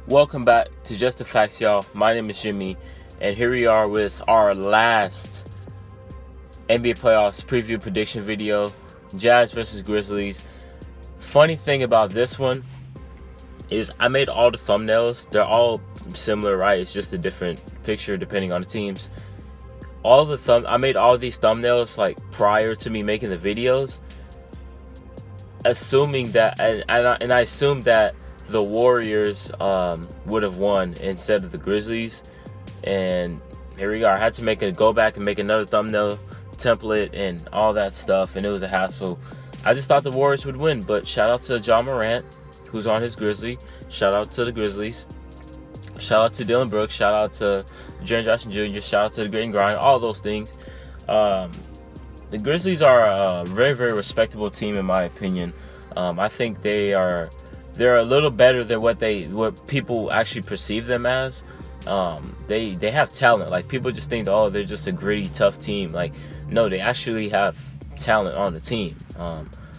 Welcome back to Just the Facts, y'all. My name is Jimmy, and here we are with our last NBA playoffs preview prediction video, Jazz versus Grizzlies. Funny thing about this one is I made all the thumbnails. They're all similar, right? It's just a different picture depending on the teams. I made all these thumbnails like prior to me making the videos, assuming that, and I assumed that the Warriors would have won instead of the Grizzlies. And here we are. I had to go back and make another thumbnail template and all that stuff, and it was a hassle. I just thought the Warriors would win, but shout out to Morant, who's on his Grizzly. Shout out to the Grizzlies. Shout out to Dillon Brooks. Shout out to Jaren Jackson Jr. Shout out to the Grit and Grind. All those things. The Grizzlies are a very, very respectable team in my opinion. I think they're a little better than what people actually perceive them as. They have talent. Like, people just think, oh, they're just a gritty, tough team. Like, no, they actually have talent on the team.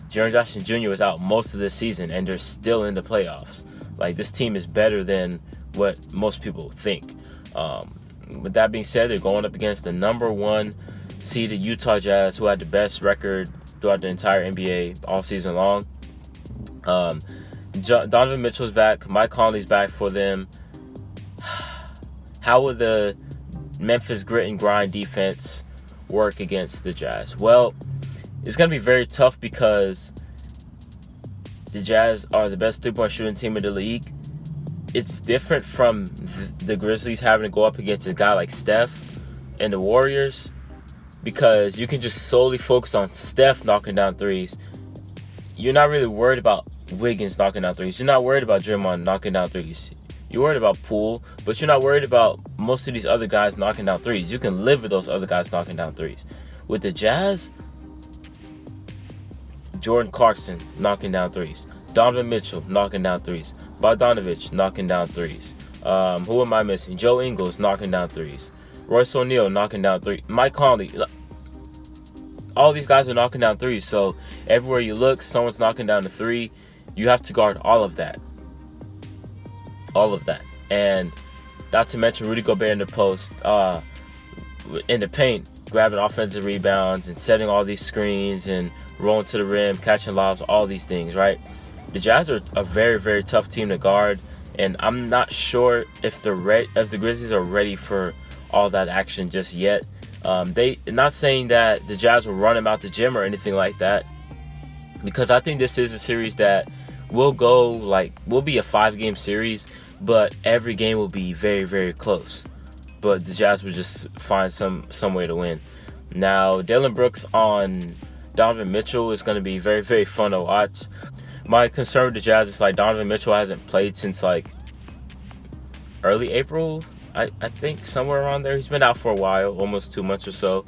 Jaren Jackson Jr. was out most of this season, and they're still in the playoffs. Like, this team is better than what most people think. With that being said, they're going up against the number one seeded Utah Jazz, who had the best record throughout the entire NBA all season long. Donovan Mitchell's back. Mike Conley's back for them. How will the Memphis Grit and Grind defense work against the Jazz? Well, it's going to be very tough because the Jazz are the best three-point shooting team in the league. It's different from the Grizzlies having to go up against a guy like Steph and the Warriors, because you can just solely focus on Steph knocking down threes. You're not really worried about Wiggins knocking down threes. You're not worried about Draymond knocking down threes. You're worried about Poole, but you're not worried about most of these other guys knocking down threes. You can live with those other guys knocking down threes. With the Jazz, Jordan Clarkson knocking down threes. Donovan Mitchell knocking down threes. Bogdanovich knocking down threes. Who am I missing? Joe Ingles knocking down threes. Royce O'Neal knocking down threes. Mike Conley. All these guys are knocking down threes. So everywhere you look, someone's knocking down a three. You have to guard all of that. All of that. And not to mention Rudy Gobert in the post, in the paint, grabbing offensive rebounds and setting all these screens and rolling to the rim, catching lobs, all these things, right? The Jazz are a very, very tough team to guard, and I'm not sure if the Grizzlies are ready for all that action just yet. Not saying that the Jazz will run them out the gym or anything like that, because I think this is a series that will be a 5-game series, but every game will be very, very close. But the Jazz will just find some way to win. Now, Dillon Brooks on Donovan Mitchell is going to be very, very fun to watch. My concern with the Jazz is Donovan Mitchell hasn't played since early April, I think, somewhere around there. He's been out for a while, almost 2 months or so.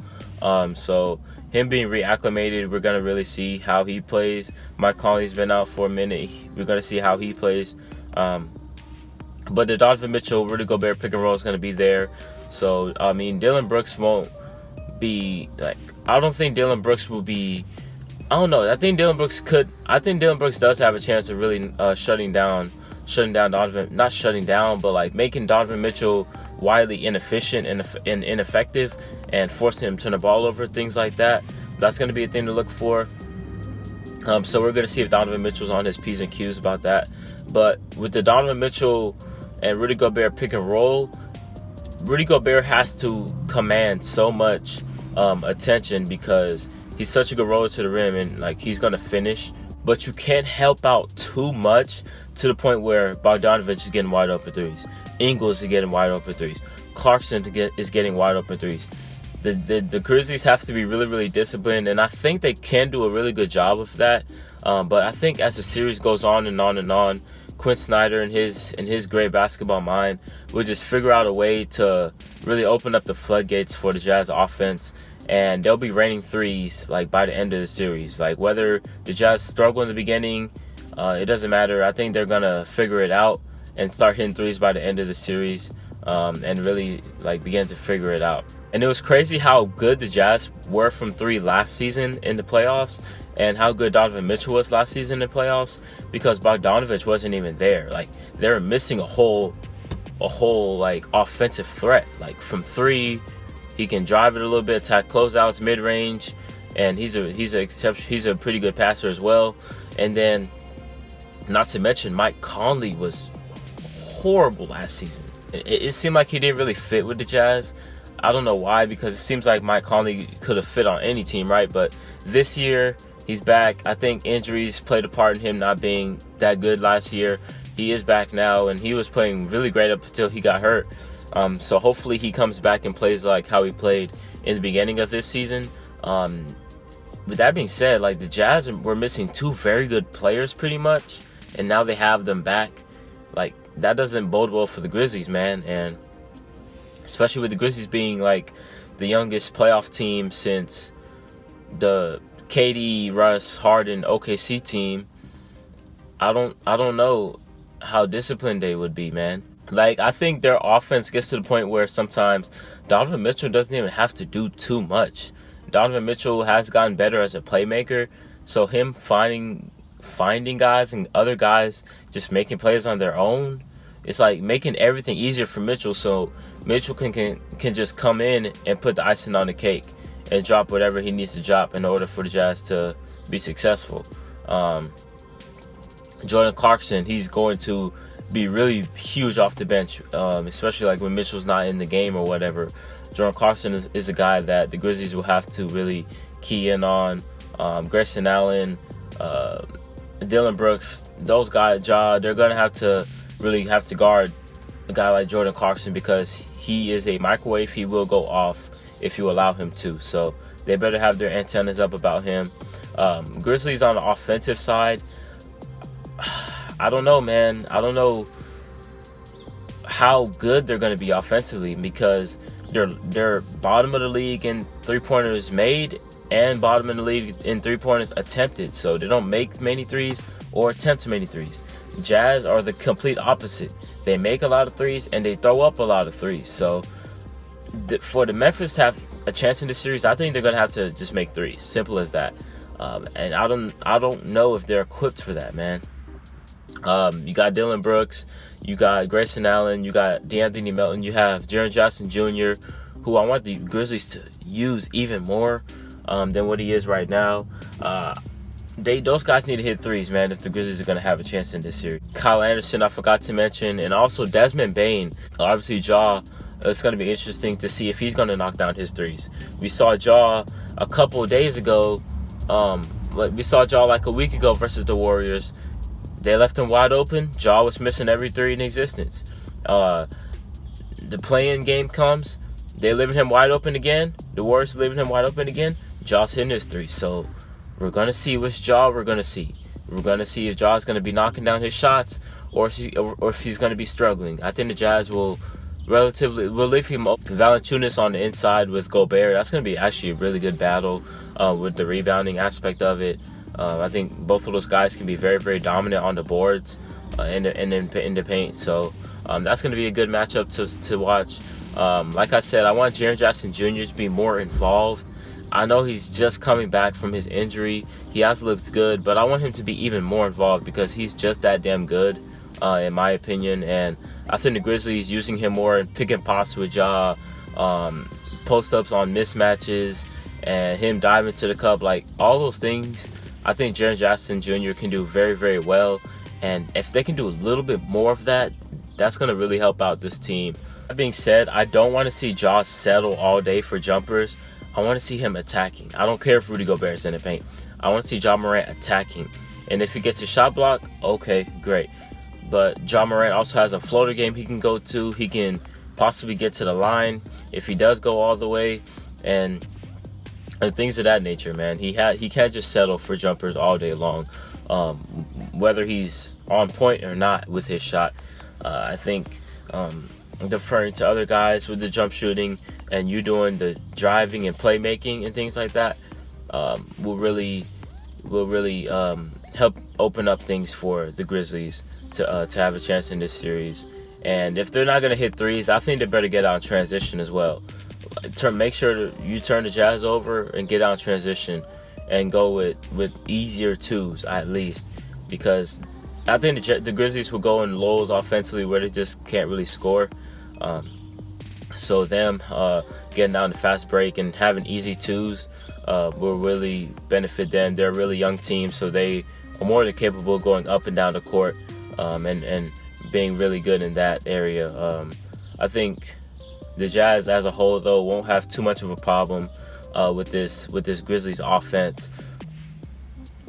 So him being reacclimated, we're going to really see how he plays. Mike Conley's been out for a minute. We're going to see how he plays. But the Donovan Mitchell, Rudy Gobert pick and roll is going to be there. So, I mean, Dillon Brooks won't be, I don't think Dillon Brooks will be, I don't know. I think Dillon Brooks does have a chance of really shutting down Donovan. Not shutting down, but making Donovan Mitchell widely inefficient and ineffective, and forcing him to turn the ball over, things like that. That's going to be a thing to look for. So we're going to see if Donovan Mitchell's on his P's and Q's about that. But with the Donovan Mitchell and Rudy Gobert pick and roll, Rudy Gobert has to command so much attention because he's such a good roller to the rim, and he's going to finish. But you can't help out too much to the point where Bogdanovich is getting wide open threes. Ingles is getting wide open threes. Clarkson is getting wide open threes. The Grizzlies have to be really, really disciplined, and I think they can do a really good job of that. But I think as the series goes on and on and on, Quinn Snyder and his great basketball mind will just figure out a way to really open up the floodgates for the Jazz offense, and they'll be raining threes by the end of the series. Whether the Jazz struggle in the beginning, it doesn't matter. I think they're gonna figure it out and start hitting threes by the end of the series. and really like begin to figure it out. And it was crazy how good the Jazz were from three last season in the playoffs, and how good Donovan Mitchell was last season in the playoffs, because Bogdanovich wasn't even there. Like, they were missing a whole like offensive threat. Like, from three, he can drive it a little bit, attack closeouts, mid range, and he's a pretty good passer as well. And then, not to mention, Mike Conley was horrible last season. It seemed like he didn't really fit with the Jazz. I don't know why, because it seems like Mike Conley could have fit on any team, right? But this year, he's back. I think injuries played a part in him not being that good last year. He is back now, and he was playing really great up until he got hurt. So hopefully he comes back and plays like how he played in the beginning of this season. With that being said, like, the Jazz were missing two very good players pretty much, and now they have them back. Like, that doesn't bode well for the Grizzlies, man. And especially with the Grizzlies being like the youngest playoff team since the KD, Russ, Harden, OKC team. I don't know how disciplined they would be, man. Like, I think their offense gets to the point where sometimes Donovan Mitchell doesn't even have to do too much. Donovan Mitchell has gotten better as a playmaker, so him finding guys and other guys just making plays on their own, it's like making everything easier for Mitchell, so Mitchell can just come in and put the icing on the cake and drop whatever he needs to drop in order for the Jazz to be successful. Jordan Clarkson, he's going to be really huge off the bench, especially like when Mitchell's not in the game or whatever. Jordan Clarkson is a guy that the Grizzlies will have to really key in on. Grayson Allen, Dylan Brooks, those guys, they're going to really have to guard a guy like Jordan Clarkson, because he is a microwave. He will go off if you allow him to. So they better have their antennas up about him. Grizzlies on the offensive side, I don't know, man. I don't know how good they're going to be offensively, because they're bottom of the league in three-pointers made and bottom of the league in three-pointers attempted. So they don't make many threes or attempt many threes. Jazz are the complete opposite. They make a lot of threes and they throw up a lot of threes. So for the Memphis to have a chance in this series, I think they're going to have to just make threes. Simple as that. And I don't know if they're equipped for that, man. You got Dylan Brooks, you got Grayson Allen, you got DeAnthony Melton, you have Jaren Jackson Jr., who I want the Grizzlies to use even more than what he is right now. Those guys need to hit threes, man, if the Grizzlies are going to have a chance in this series. Kyle Anderson, I forgot to mention, and also Desmond Bane. Obviously, Ja, it's going to be interesting to see if he's going to knock down his threes. We saw Ja a couple of days ago. We saw Ja like a week ago versus the Warriors. They left him wide open. Ja was missing every three in existence. The play-in game comes. They leaving him wide open again. The Warriors leaving him wide open again. Ja's hitting his three. So we're going to see which Ja we're going to see. We're going to see if Ja's going to be knocking down his shots or if he's going to be struggling. I think the Jazz will leave him up. Valanciunas on the inside with Gobert. That's going to be actually a really good battle with the rebounding aspect of it. I think both of those guys can be very, very dominant on the boards and in the paint. So that's going to be a good matchup to watch. Like I said, I want Jaren Jackson Jr. to be more involved. I know he's just coming back from his injury. He has looked good, but I want him to be even more involved because he's just that damn good, in my opinion. And I think the Grizzlies using him more and picking pops with Ja, post-ups on mismatches, and him diving to the cup, like all those things, I think Jaren Jackson Jr. can do very, very well. And if they can do a little bit more of that, that's going to really help out this team. That being said, I don't want to see Ja settle all day for jumpers. I want to see him attacking. I don't care if Rudy Gobert is in the paint. I want to see Ja Morant attacking. And if he gets a shot block, okay, great. But Ja Morant also has a floater game he can go to. He can possibly get to the line if he does go all the way. And things of that nature, man. He can't just settle for jumpers all day long, whether he's on point or not with his shot. I think deferring to other guys with the jump shooting and you doing the driving and playmaking and things like that will really help open up things for the Grizzlies to have a chance in this series. And if they're not going to hit threes, I think they better get out in transition as well. Make sure you turn the Jazz over and get out in transition and go with easier twos at least, because I think the Grizzlies will go in lows offensively where they just can't really score. So them getting out in the fast break and having easy twos will really benefit them. They're a really young team, so they are more than capable of going up and down the court and being really good in that area. I think the Jazz as a whole, though, won't have too much of a problem with this Grizzlies offense.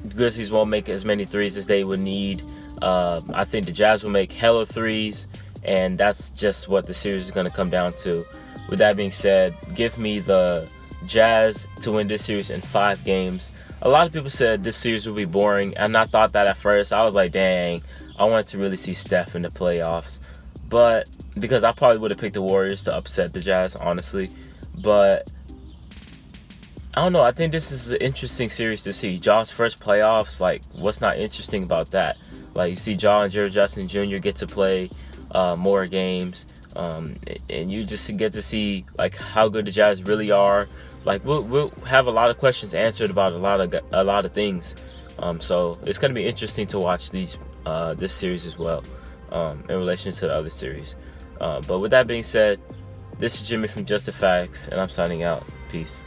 The Grizzlies won't make as many threes as they would need. I think the Jazz will make hella threes, and that's just what the series is going to come down to. With that being said, give me the Jazz to win this series in 5 games. A lot of people said this series would be boring, and I thought that at first. I was like, dang, I wanted to really see Steph in the playoffs. But because I probably would have picked the Warriors to upset the Jazz, honestly. But I don't know. I think this is an interesting series to see. Jaw's first playoffs, like, what's not interesting about that? Like, you see Jaw and Jared Jackson Jr. get to play more games, and you just get to see, like, how good the Jazz really are. Like, we'll have a lot of questions answered about a lot of things. So it's going to be interesting to watch this series as well in relation to the other series. But with that being said, this is Jimmy from Just the Facts, and I'm signing out. Peace.